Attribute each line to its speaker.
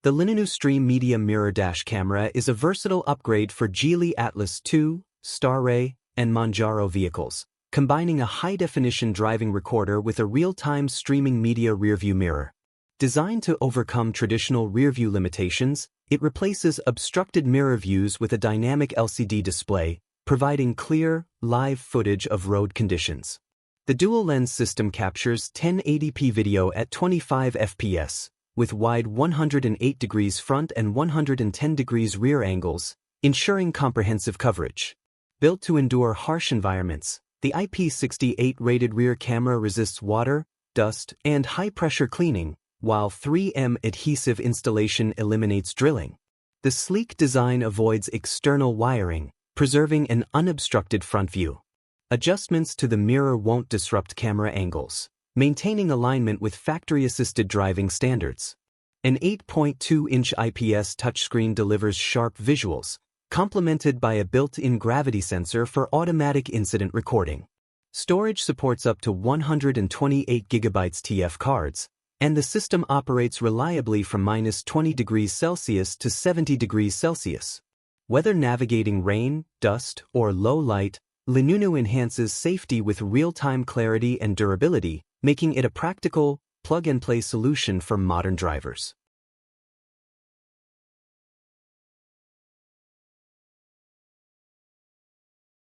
Speaker 1: The LINNUNU Stream Media Mirror Dash Camera is a versatile upgrade for Geely Atlas II, Starray, and Monjaro vehicles, combining a high-definition driving recorder with a real-time streaming media rearview mirror. Designed to overcome traditional rearview limitations, it replaces obstructed mirror views with a dynamic LCD display, providing clear, live footage of road conditions. The dual-lens system captures 1080p video at 25 fps, with wide 108 degrees front and 110 degrees rear angles, ensuring comprehensive coverage. Built to endure harsh environments, the IP68 rated rear camera resists water, dust, and high-pressure cleaning, while 3M adhesive installation eliminates drilling. The sleek design avoids external wiring, preserving an unobstructed front view. Adjustments to the mirror won't disrupt camera angles, maintaining alignment with factory-assisted driving standards. An 8.2-inch IPS touchscreen delivers sharp visuals, complemented by a built-in gravity sensor for automatic incident recording. Storage supports up to 128 GB TF cards, and the system operates reliably from -20 degrees Celsius to 70 degrees Celsius. Whether navigating rain, dust, or low light, LINNUNU enhances safety with real-time clarity and durability, making it a practical, plug-and-play solution for modern drivers.